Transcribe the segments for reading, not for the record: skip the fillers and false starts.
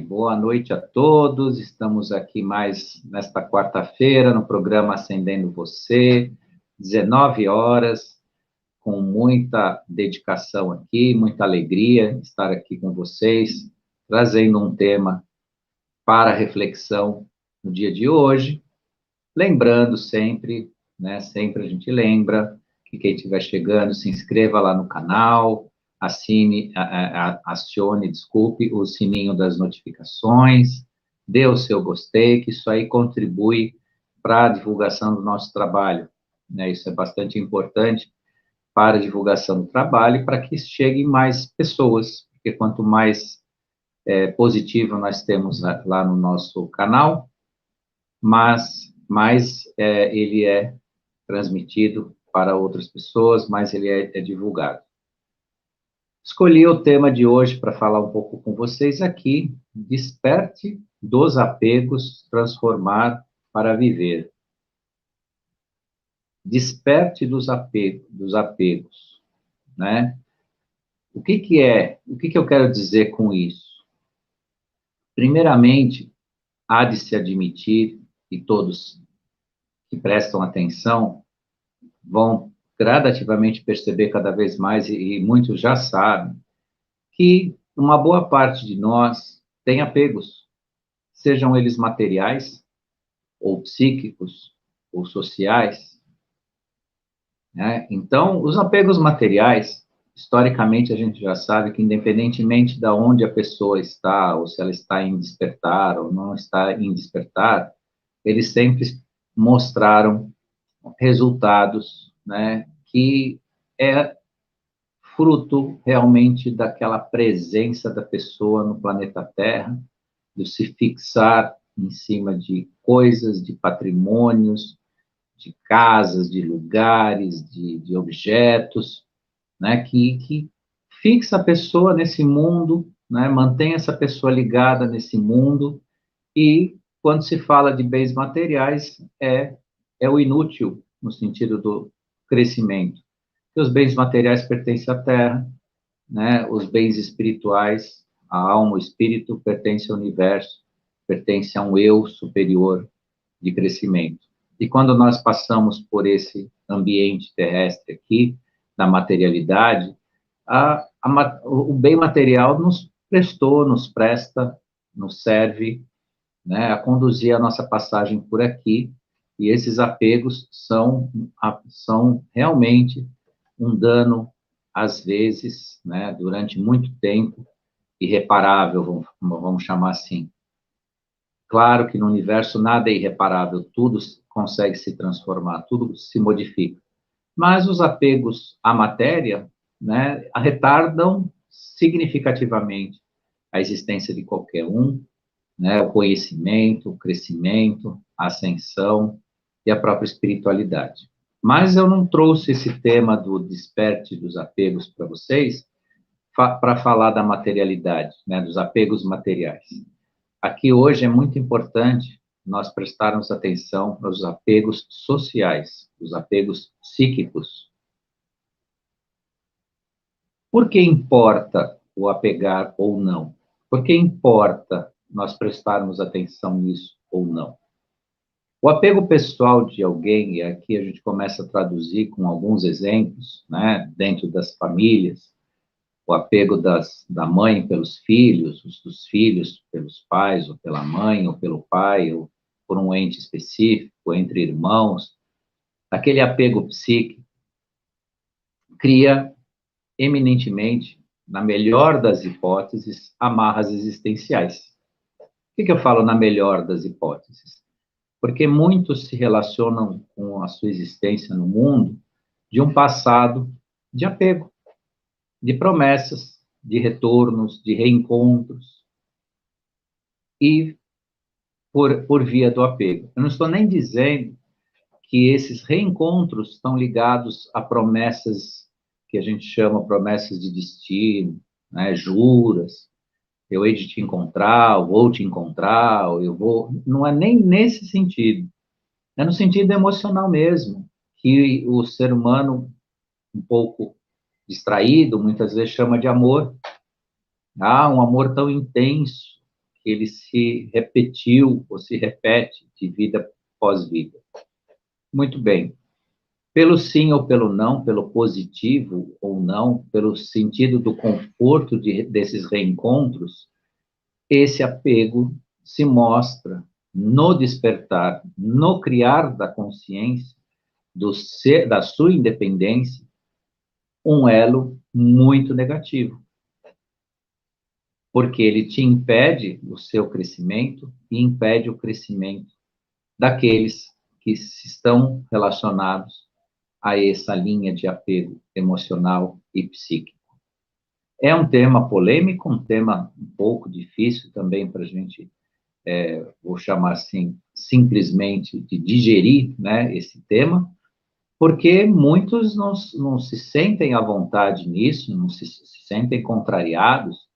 Boa noite a todos. Estamos aqui mais nesta quarta-feira no programa Acendendo Você, 19 horas, com muita dedicação aqui, muita alegria estar aqui com vocês, trazendo um tema para reflexão no dia de hoje. Lembrando sempre, né? Sempre a gente lembra que quem estiver chegando, se inscreva lá no canal, acione, desculpe, o sininho das notificações, dê o seu gostei, que isso aí contribui para a divulgação do nosso trabalho, né? Isso é bastante importante para a divulgação do trabalho e para que cheguem mais pessoas, porque quanto mais positivo nós temos lá no nosso canal, mais ele é transmitido para outras pessoas, mais ele é divulgado. Escolhi o tema de hoje para falar um pouco com vocês aqui, desperte dos apegos, transformar para viver. Desperte dos apegos, né? O que eu quero dizer com isso? Primeiramente, há de se admitir, e todos que prestam atenção vão gradativamente perceber cada vez mais, e muitos já sabem, que uma boa parte de nós tem apegos, sejam eles materiais, ou psíquicos, ou sociais, né? Então, os apegos materiais, historicamente, a gente já sabe que, independentemente de onde a pessoa está, ou se ela está em despertar ou não está em despertar, eles sempre mostraram resultados, né, que é fruto realmente daquela presença da pessoa no planeta Terra, de se fixar em cima de coisas, de patrimônios, de casas, de lugares, de objetos, né, que fixa a pessoa nesse mundo, né, mantém essa pessoa ligada nesse mundo, e quando se fala de bens materiais, é o inútil, no sentido do crescimento. Porque os bens materiais pertencem à terra, né, os bens espirituais, a alma, o espírito, pertence ao universo, pertence a um eu superior de crescimento. E quando nós passamos por esse ambiente terrestre aqui, na materialidade, o bem material nos prestou, nos presta, nos serve, né, a conduzir a nossa passagem por aqui, e esses apegos são realmente um dano, às vezes, né, durante muito tempo, irreparável, vamos chamar assim. Claro que no universo nada é irreparável, tudo consegue se transformar, tudo se modifica. Mas os apegos à matéria, né, retardam significativamente a existência de qualquer um, né, o conhecimento, o crescimento, a ascensão e a própria espiritualidade. Mas eu não trouxe esse tema do desperte dos apegos para vocês para falar da materialidade, né, dos apegos materiais. Aqui hoje é muito importante nós prestarmos atenção para os apegos sociais, os apegos psíquicos. Por que importa o apegar ou não? Por que importa nós prestarmos atenção nisso ou não? O apego pessoal de alguém, e aqui a gente começa a traduzir com alguns exemplos, né, dentro das famílias, o apego da mãe pelos filhos, dos filhos pelos pais, ou pela mãe, ou pelo pai, ou por um ente específico, entre irmãos, aquele apego psíquico cria eminentemente, na melhor das hipóteses, amarras existenciais. Por que eu falo na melhor das hipóteses? Porque muitos se relacionam com a sua existência no mundo de um passado de apego, de promessas, de retornos, de reencontros, e por via do apego. Eu não estou nem dizendo que esses reencontros estão ligados a promessas que a gente chama promessas de destino, né, juras, eu hei de te encontrar, eu vou te encontrar, eu vou... Não é nem nesse sentido. É no sentido emocional mesmo, que o ser humano, um pouco distraído, muitas vezes chama de amor, Há um amor tão intenso que ele se repetiu ou se repete de vida após vida. Muito bem. Pelo sim ou pelo não, pelo positivo ou não, pelo sentido do conforto desses reencontros, esse apego se mostra no despertar, no criar da consciência, do ser, da sua independência, um elo muito negativo, porque ele te impede o seu crescimento e impede o crescimento daqueles que estão relacionados a essa linha de apego emocional e psíquico. É um tema polêmico, um tema um pouco difícil também para a gente, vou chamar assim, simplesmente de digerir, né, esse tema, porque muitos não se sentem à vontade nisso, não se sentem contrariados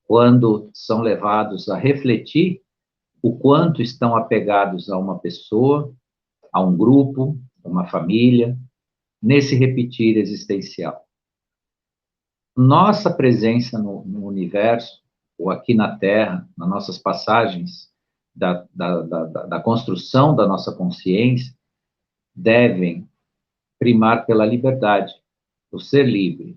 quando são levados a refletir o quanto estão apegados a uma pessoa, a um grupo, uma família, nesse repetir existencial. Nossa presença no universo, ou aqui na Terra, nas nossas passagens da construção da nossa consciência, devem primar pela liberdade, o ser livre.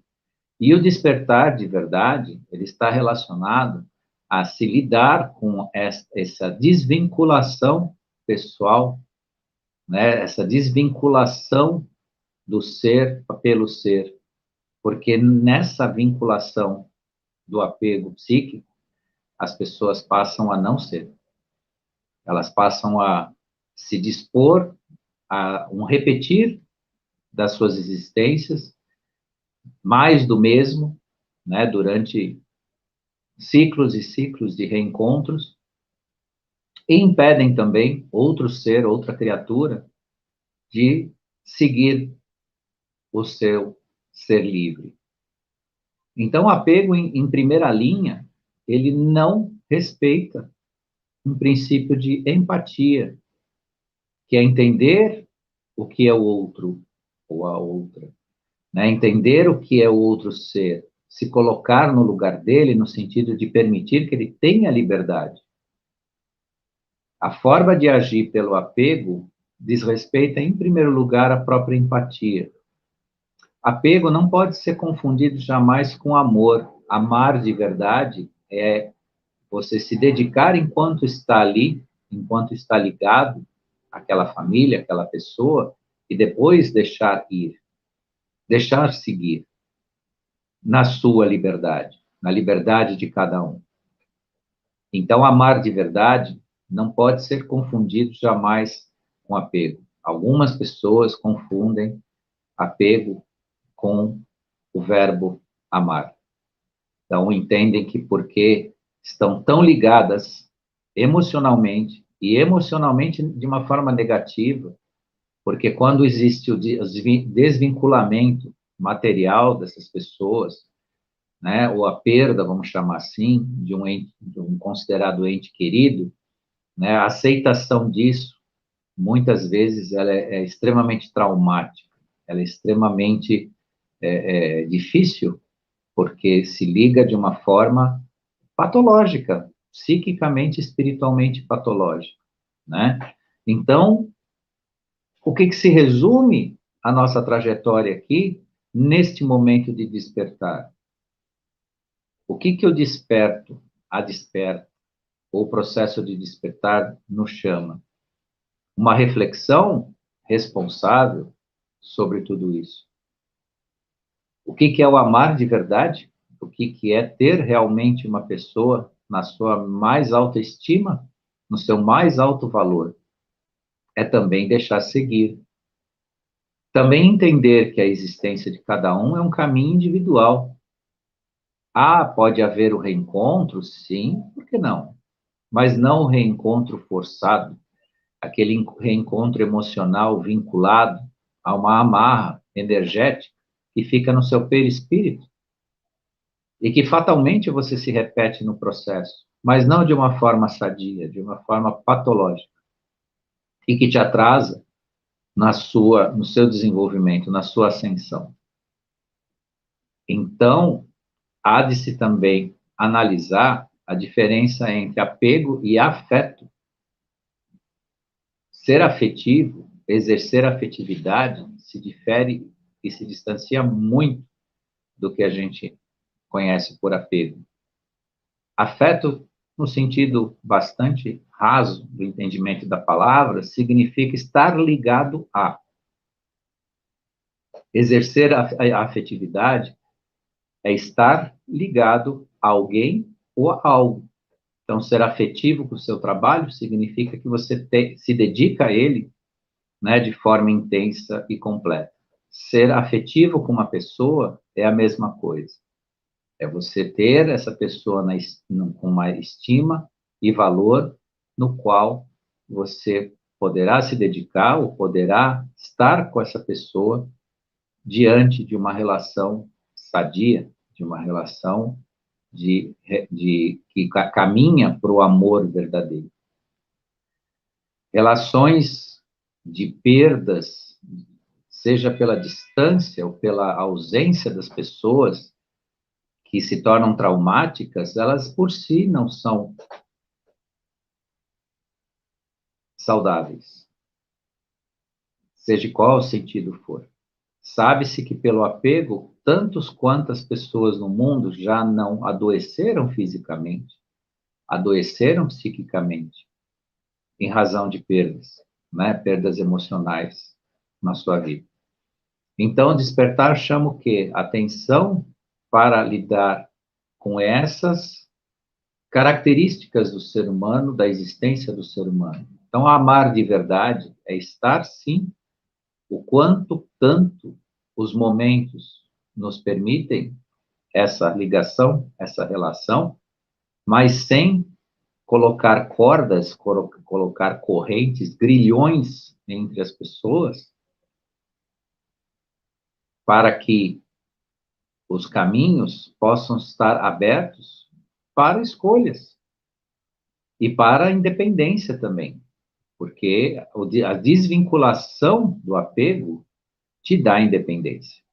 E o despertar de verdade, ele está relacionado a se lidar com essa desvinculação pessoal, né? Essa desvinculação do ser pelo ser, porque nessa vinculação do apego psíquico, as pessoas passam a não ser. Elas passam a se dispor a um repetir das suas existências, mais do mesmo, né, durante ciclos e ciclos de reencontros, e impedem também outro ser, outra criatura, de seguir o seu ser livre. Então, o apego em primeira linha, ele não respeita um princípio de empatia, que é entender o que é o outro ou a outra, né? Entender o que é o outro ser, se colocar no lugar dele, no sentido de permitir que ele tenha liberdade. A forma de agir pelo apego desrespeita, em primeiro lugar, a própria empatia. Apego não pode ser confundido jamais com amor. Amar de verdade é você se dedicar enquanto está ali, enquanto está ligado àquela família, àquela pessoa, e depois deixar ir, deixar seguir na sua liberdade, na liberdade de cada um. Então, amar de verdade não pode ser confundido jamais com apego. Algumas pessoas confundem apego com o verbo amar. Então, entendem que porque estão tão ligadas emocionalmente, e emocionalmente de uma forma negativa, porque quando existe o desvinculamento material dessas pessoas, né, ou a perda, vamos chamar assim, de um considerado ente querido, né, a aceitação disso, muitas vezes, ela é extremamente traumática, ela é extremamente difícil, porque se liga de uma forma patológica, psiquicamente, espiritualmente patológica, né? Então, o que se resume a nossa trajetória aqui, neste momento de despertar? O que eu desperto, a desperta, ou o processo de despertar nos chama? Uma reflexão responsável sobre tudo isso. O que é o amar de verdade? O que é ter realmente uma pessoa na sua mais alta estima, no seu mais alto valor? É também deixar seguir. Também entender que a existência de cada um é um caminho individual. Ah, pode haver o reencontro? Sim, por que não? Mas não o reencontro forçado, aquele reencontro emocional vinculado a uma amarra energética que fica no seu perispírito e que fatalmente você se repete no processo, mas não de uma forma sadia, de uma forma patológica e que te atrasa no seu desenvolvimento, na sua ascensão. Então, há de se também analisar a diferença entre apego e afeto. Ser afetivo, exercer afetividade, se difere e se distancia muito do que a gente conhece por apego. Afeto, no sentido bastante raso do entendimento da palavra, significa estar ligado a. Exercer a afetividade é estar ligado a alguém ou a algo. Então, ser afetivo com o seu trabalho significa que você se dedica a ele, né, de forma intensa e completa. Ser afetivo com uma pessoa é a mesma coisa. É você ter essa pessoa com uma estima e valor no qual você poderá se dedicar ou poderá estar com essa pessoa diante de uma relação sadia, de uma relação que caminha para o amor verdadeiro. Relações de perdas, seja pela distância ou pela ausência das pessoas, que se tornam traumáticas, elas por si não são saudáveis, seja qual o sentido for. Sabe-se que pelo apego, tantos quantas pessoas no mundo já não adoeceram fisicamente, adoeceram psiquicamente, em razão de perdas, né? Perdas emocionais na sua vida. Então, despertar chama o quê? Atenção para lidar com essas características do ser humano, da existência do ser humano. Então, amar de verdade é estar, sim, o quanto tanto os momentos nos permitem essa ligação, essa relação, mas sem colocar cordas, colocar correntes, grilhões entre as pessoas, para que os caminhos possam estar abertos para escolhas e para a independência também, porque a desvinculação do apego te dá independência,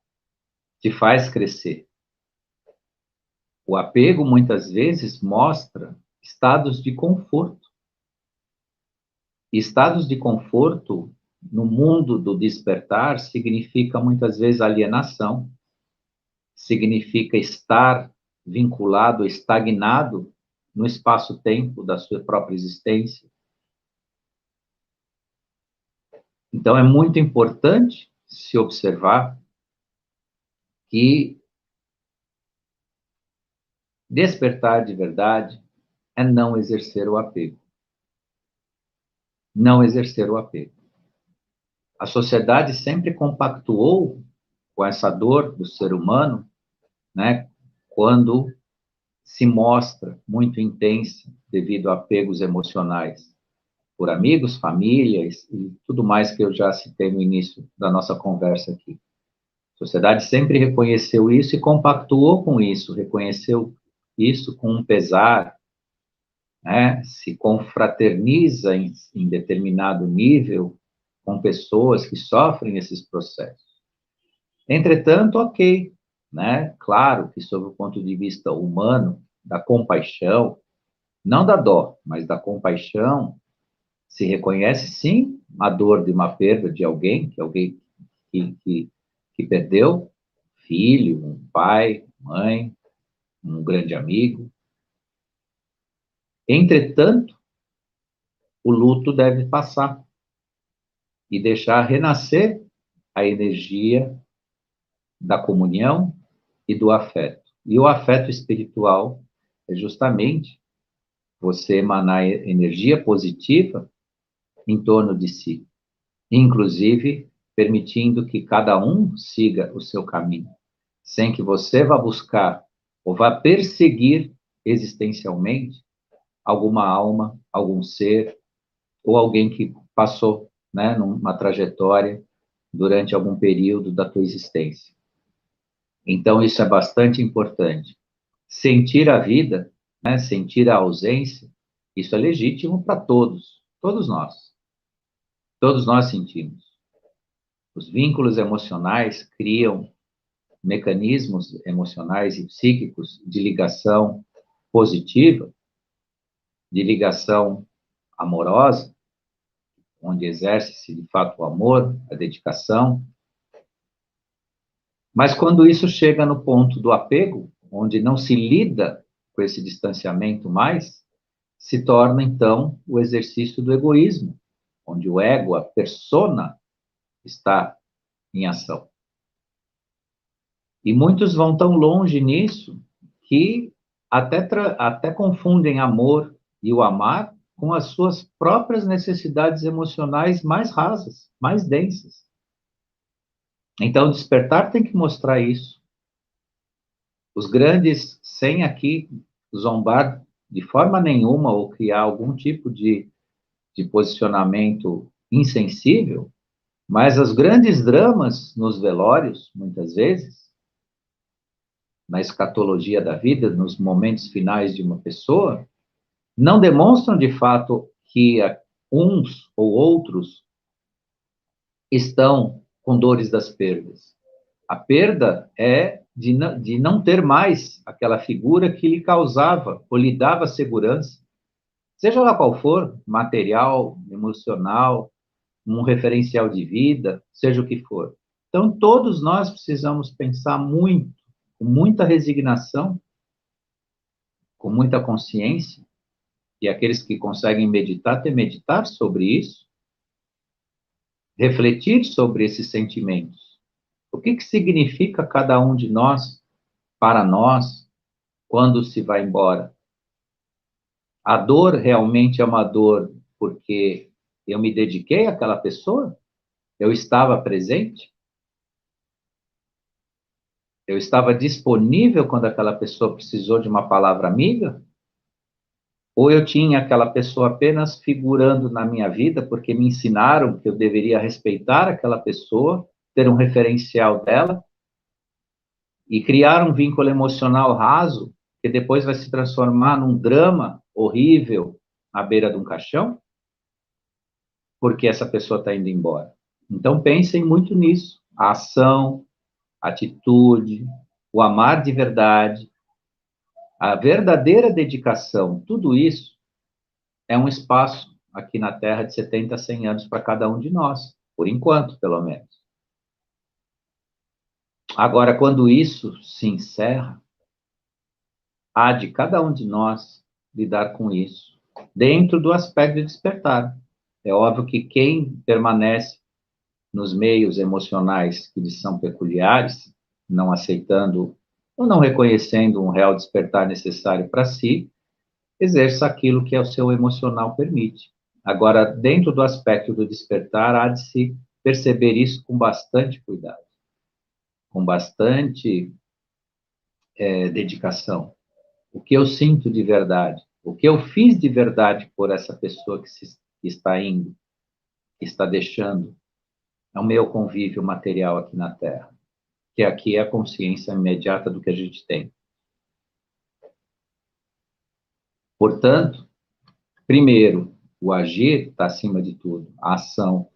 te faz crescer. O apego muitas vezes mostra estados de conforto. E estados de conforto no mundo do despertar significa muitas vezes alienação, significa estar vinculado, estagnado no espaço-tempo da sua própria existência. Então, é muito importante se observar que despertar de verdade é não exercer o apego. Não exercer o apego. A sociedade sempre compactuou com essa dor do ser humano, né, quando se mostra muito intensa devido a apegos emocionais por amigos, famílias e tudo mais que eu já citei no início da nossa conversa aqui. A sociedade sempre reconheceu isso e compactuou com isso, reconheceu isso com um pesar, né? Se confraterniza em determinado nível com pessoas que sofrem esses processos. Entretanto, ok, né? Claro que sob o ponto de vista humano, da compaixão, não da dó, mas da compaixão, se reconhece sim a dor de uma perda de alguém, que perdeu filho, um pai, mãe, um grande amigo. Entretanto, o luto deve passar e deixar renascer a energia da comunhão e do afeto. E o afeto espiritual é justamente você emanar energia positiva em torno de si, inclusive permitindo que cada um siga o seu caminho, sem que você vá buscar ou vá perseguir existencialmente alguma alma, algum ser ou alguém que passou, né, numa trajetória durante algum período da tua existência. Então, isso é bastante importante. Sentir a vida, né, sentir a ausência, isso é legítimo para todos, todos nós. Todos nós sentimos. Os vínculos emocionais criam mecanismos emocionais e psíquicos de ligação, positiva, de ligação amorosa, onde exerce-se de fato o amor, a dedicação. Mas quando isso chega no ponto do apego, onde não se lida com esse distanciamento mais, se torna então o exercício do egoísmo, onde o ego, a persona, está em ação. E muitos vão tão longe nisso que até confundem amor e o amar com as suas próprias necessidades emocionais mais rasas, mais densas. Então, o despertar tem que mostrar isso. Os grandes, sem aqui zombar de forma nenhuma ou criar algum tipo de posicionamento insensível, mas os grandes dramas nos velórios, muitas vezes, na escatologia da vida, nos momentos finais de uma pessoa, não demonstram de fato que uns ou outros estão com dores das perdas. A perda é de não ter mais aquela figura que lhe causava ou lhe dava segurança, seja lá qual for, material, emocional, um referencial de vida, seja o que for. Então, todos nós precisamos pensar muito, com muita resignação, com muita consciência, e aqueles que conseguem meditar sobre isso, refletir sobre esses sentimentos. O que significa cada um de nós, para nós, quando se vai embora? A dor realmente é uma dor porque eu me dediquei àquela pessoa? Eu estava presente? Eu estava disponível quando aquela pessoa precisou de uma palavra amiga? Ou eu tinha aquela pessoa apenas figurando na minha vida porque me ensinaram que eu deveria respeitar aquela pessoa, ter um referencial dela e criar um vínculo emocional raso que depois vai se transformar num drama horrível à beira de um caixão? Porque essa pessoa está indo embora. Então pensem muito nisso. A ação, a atitude, o amar de verdade, a verdadeira dedicação, tudo isso é um espaço aqui na Terra de 70 a 100 anos para cada um de nós, por enquanto, pelo menos. Agora, quando isso se encerra, há de cada um de nós lidar com isso, dentro do aspecto de despertar. É óbvio que quem permanece nos meios emocionais que lhes são peculiares, não aceitando ou não reconhecendo um real despertar necessário para si, exerça aquilo que o seu emocional permite. Agora, dentro do aspecto do despertar, há de se perceber isso com bastante cuidado, com bastante dedicação. O que eu sinto de verdade, o que eu fiz de verdade por essa pessoa que está indo, que está deixando, é o meu convívio material aqui na Terra, que aqui é a consciência imediata do que a gente tem. Portanto, primeiro, o agir está acima de tudo, a ação.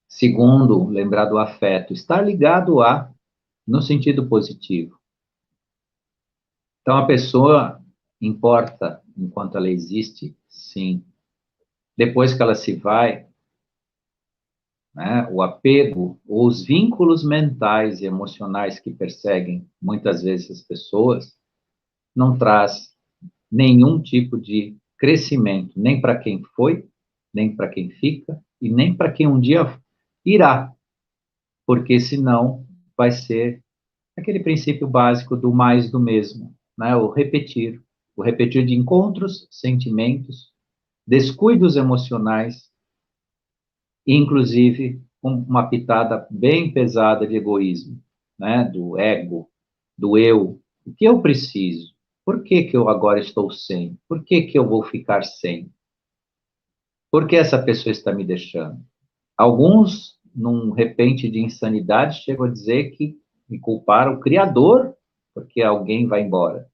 Segundo, lembrar do afeto, está ligado a, no sentido positivo. Então, a pessoa importa enquanto ela existe, sim. Depois que ela se vai, né, o apego, ou os vínculos mentais e emocionais que perseguem muitas vezes as pessoas, não traz nenhum tipo de crescimento, nem para quem foi, nem para quem fica, e nem para quem um dia irá, porque senão vai ser aquele princípio básico do mais do mesmo, né? O repetir de encontros, sentimentos, descuidos emocionais, e inclusive uma pitada bem pesada de egoísmo, né? Do ego, do eu, o que eu preciso? Por que que eu agora estou sem? Por que que eu vou ficar sem? Por que essa pessoa está me deixando? Alguns, num repente de insanidade, chegam a dizer que me culparam o Criador porque alguém vai embora,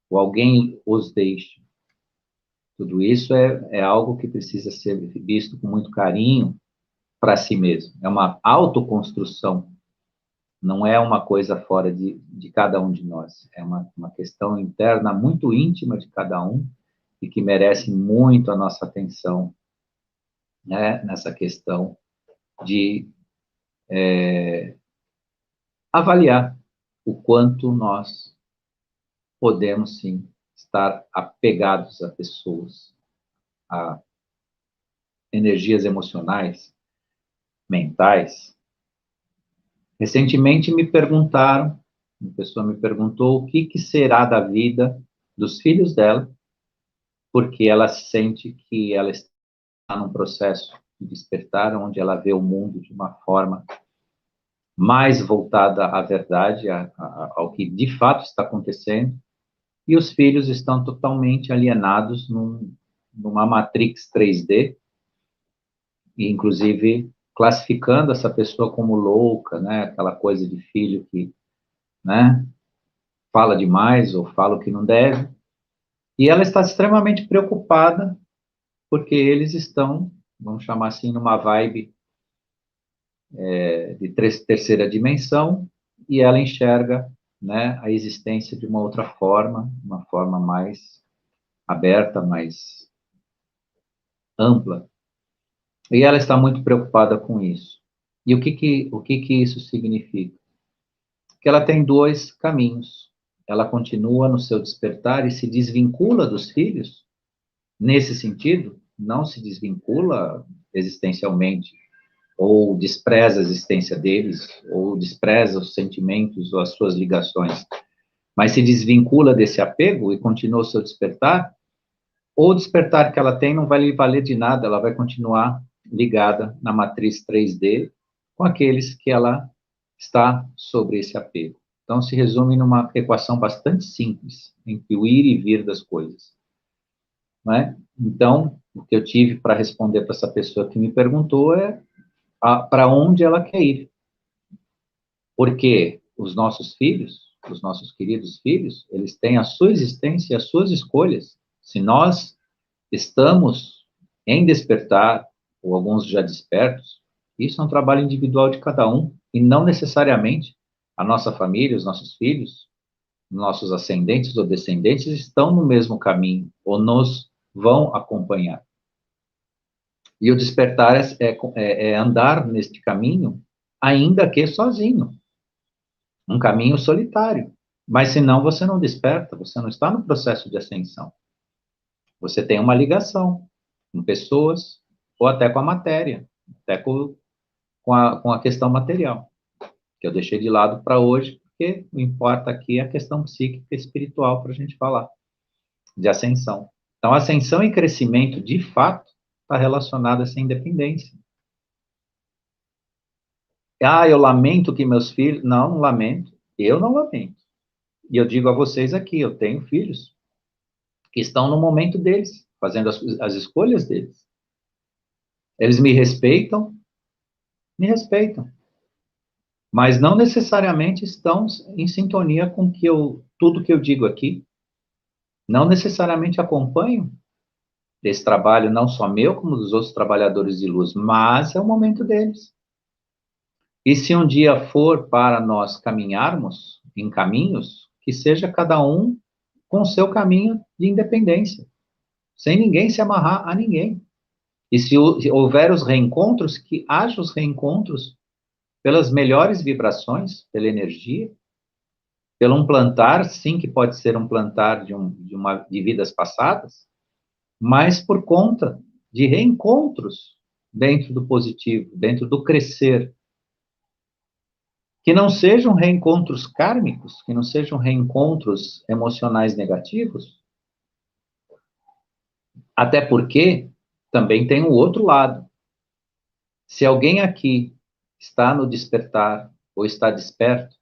ou alguém os deixa. Tudo isso é algo que precisa ser visto com muito carinho para si mesmo. É uma autoconstrução Não é uma coisa fora de cada um de nós. É uma questão interna muito íntima de cada um e que merece muito a nossa atenção, né, nessa questão de avaliar o quanto nós podemos, sim, estar apegados a pessoas, a energias emocionais, mentais. Recentemente me perguntaram, uma pessoa me perguntou o que será da vida dos filhos dela, porque ela sente que ela está num processo de despertar, onde ela vê o mundo de uma forma mais voltada à verdade, ao que de fato está acontecendo, e os filhos estão totalmente alienados numa Matrix 3D, e inclusive classificando essa pessoa como louca, né? Aquela coisa de filho que, né, fala demais ou fala o que não deve. E ela está extremamente preocupada porque eles estão, vamos chamar assim, numa vibe de terceira dimensão, e ela enxerga, né, a existência de uma outra forma, uma forma mais aberta, mais ampla. E ela está muito preocupada com isso. E o que que isso significa? Que ela tem dois caminhos. Ela continua no seu despertar e se desvincula dos filhos, nesse sentido, não se desvincula existencialmente, ou despreza a existência deles, ou despreza os sentimentos ou as suas ligações, mas se desvincula desse apego e continua o seu despertar, ou o despertar que ela tem não vai lhe valer de nada, ela vai continuar ligada na matriz 3D com aqueles que ela está sobre esse apego. Então, se resume numa equação bastante simples, entre o ir e vir das coisas. Não é? Então, o que eu tive para responder para essa pessoa que me perguntou é para onde ela quer ir. Porque os nossos filhos, os nossos queridos filhos, eles têm a sua existência e as suas escolhas. Se nós estamos em despertar, ou alguns já despertos, isso é um trabalho individual de cada um, e não necessariamente a nossa família, os nossos filhos, nossos ascendentes ou descendentes estão no mesmo caminho, ou nos vão acompanhar. E o despertar é andar neste caminho, ainda que sozinho, um caminho solitário. Mas senão você não desperta, você não está no processo de ascensão. Você tem uma ligação com pessoas, ou até com a matéria, até com a questão material, que eu deixei de lado para hoje, porque o importa aqui é a questão psíquica e espiritual para a gente falar, de ascensão. Então, ascensão e crescimento, de fato, está relacionado a essa independência. Ah, eu lamento que meus filhos... Não, não lamento. Eu não lamento. E eu digo a vocês aqui, eu tenho filhos que estão no momento deles, fazendo as escolhas deles. Eles me respeitam, mas não necessariamente estão em sintonia com tudo que eu digo aqui. Não necessariamente acompanham esse trabalho, não só meu, como dos outros trabalhadores de luz, mas é o momento deles. E se um dia for para nós caminharmos em caminhos, que seja cada um com o seu caminho de independência, sem ninguém se amarrar a ninguém. E se houver os reencontros, que haja os reencontros pelas melhores vibrações, pela energia, pelo um plantar, sim, que pode ser um plantar de vidas passadas, mas por conta de reencontros dentro do positivo, dentro do crescer, que não sejam reencontros kármicos, que não sejam reencontros emocionais negativos, até porque também tem o outro lado. Se alguém aqui está no despertar ou está desperto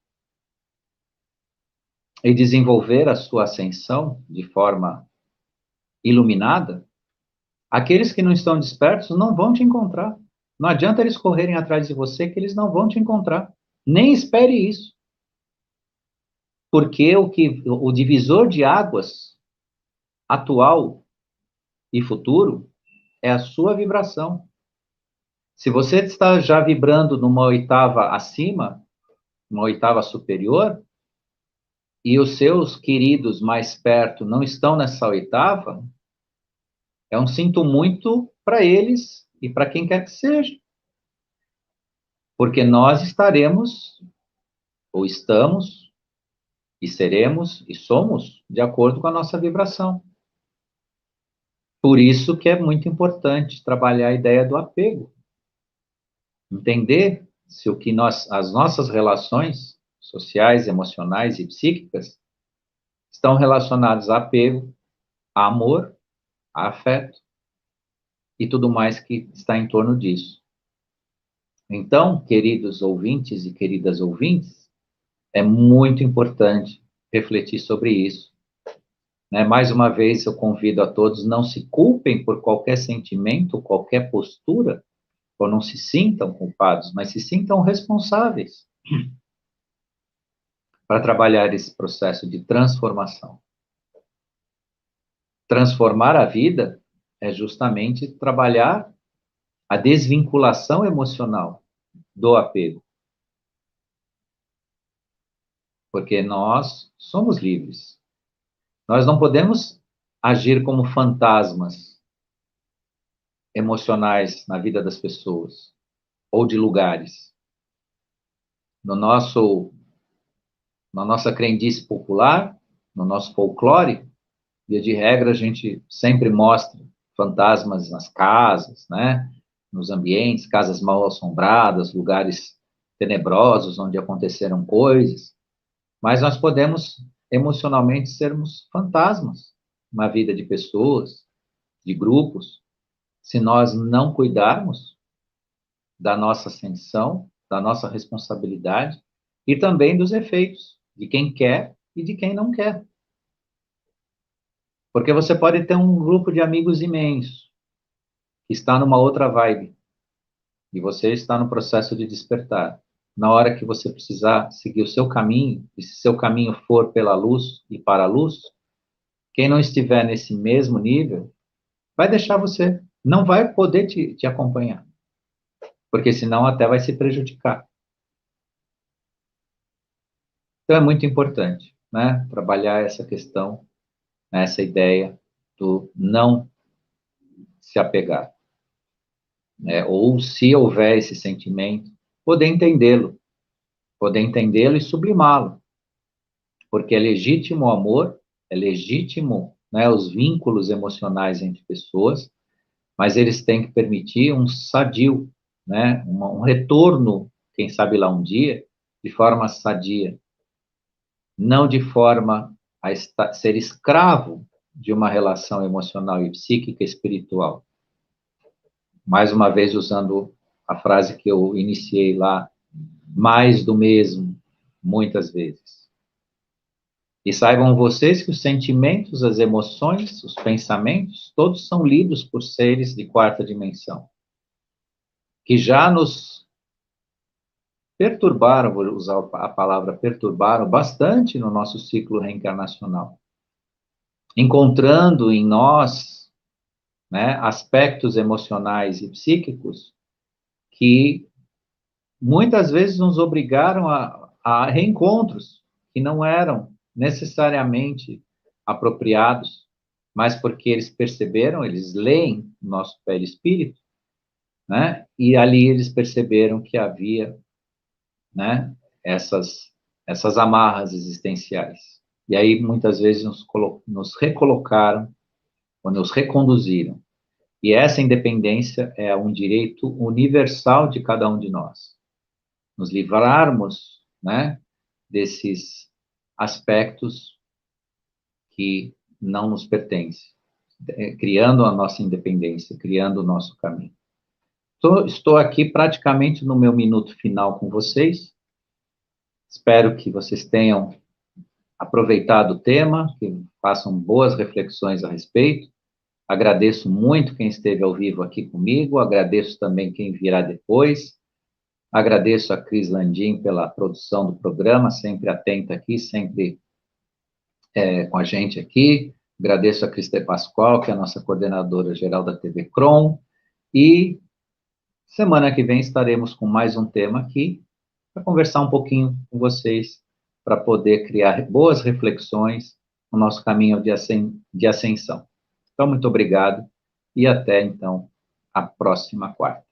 e desenvolver a sua ascensão de forma iluminada, aqueles que não estão despertos não vão te encontrar. Não adianta eles correrem atrás de você, que eles não vão te encontrar. Nem espere isso. Porque o divisor de águas atual e futuro é a sua vibração. Se você está já vibrando numa oitava acima, uma oitava superior, e os seus queridos mais perto não estão nessa oitava, é um sinto muito para eles e para quem quer que seja. Porque nós estaremos, ou estamos, e seremos, e somos, de acordo com a nossa vibração. Por isso que é muito importante trabalhar a ideia do apego. Entender se o que as nossas relações sociais, emocionais e psíquicas estão relacionadas a apego, a amor, a afeto e tudo mais que está em torno disso. Então, queridos ouvintes e queridas ouvintes, é muito importante refletir sobre isso. Né? Mais uma vez, eu convido a todos, não se culpem por qualquer sentimento, qualquer postura, ou não se sintam culpados, mas se sintam responsáveis para trabalhar esse processo de transformação. Transformar a vida é justamente trabalhar a desvinculação emocional do apego. Porque nós somos livres. Nós não podemos agir como fantasmas emocionais na vida das pessoas ou de lugares. Na nossa crendice popular, no nosso folclore, via de regra, a gente sempre mostra fantasmas nas casas, né? Nos ambientes, casas mal assombradas, lugares tenebrosos onde aconteceram coisas. Mas nós podemos emocionalmente sermos fantasmas na vida de pessoas, de grupos, se nós não cuidarmos da nossa ascensão, da nossa responsabilidade e também dos efeitos de quem quer e de quem não quer. Porque você pode ter um grupo de amigos imenso, que está numa outra vibe, e você está no processo de despertar. Na hora que você precisar seguir o seu caminho, e se seu caminho for pela luz e para a luz, quem não estiver nesse mesmo nível, vai deixar você, não vai poder te acompanhar, porque senão até vai se prejudicar. Então é muito importante, né, trabalhar essa questão, essa ideia do não se apegar, né, ou se houver esse sentimento, poder entendê-lo e sublimá-lo, porque é legítimo o amor, é legítimo, né, os vínculos emocionais entre pessoas, mas eles têm que permitir um sadio, né, um retorno, quem sabe lá um dia, de forma sadia, não de forma a ser escravo de uma relação emocional e psíquica espiritual. Mais uma vez, usando a frase que eu iniciei lá, mais do mesmo, muitas vezes. E saibam vocês que os sentimentos, as emoções, os pensamentos, todos são lidos por seres de quarta dimensão, que já nos perturbaram, vou usar a palavra perturbaram, bastante no nosso ciclo reencarnacional, encontrando em nós, né, aspectos emocionais e psíquicos que muitas vezes nos obrigaram a reencontros que não eram necessariamente apropriados, mas porque eles perceberam, eles leem o nosso perispírito, né? E ali eles perceberam que havia, né, essas amarras existenciais. E aí muitas vezes nos recolocaram ou nos reconduziram. E essa independência é um direito universal de cada um de nós. Nos livrarmos, né, desses aspectos que não nos pertencem, criando a nossa independência, criando o nosso caminho. Estou aqui praticamente no meu minuto final com vocês. Espero que vocês tenham aproveitado o tema, que façam boas reflexões a respeito. Agradeço muito quem esteve ao vivo aqui comigo, agradeço também quem virá depois. Agradeço a Cris Landim pela produção do programa, sempre atenta aqui, sempre com a gente aqui. Agradeço a Cristê Pascoal, que é a nossa coordenadora geral da TV Crom. E semana que vem estaremos com mais um tema aqui, para conversar um pouquinho com vocês, para poder criar boas reflexões no nosso caminho de ascensão. Então, muito obrigado e até, então, a próxima quarta.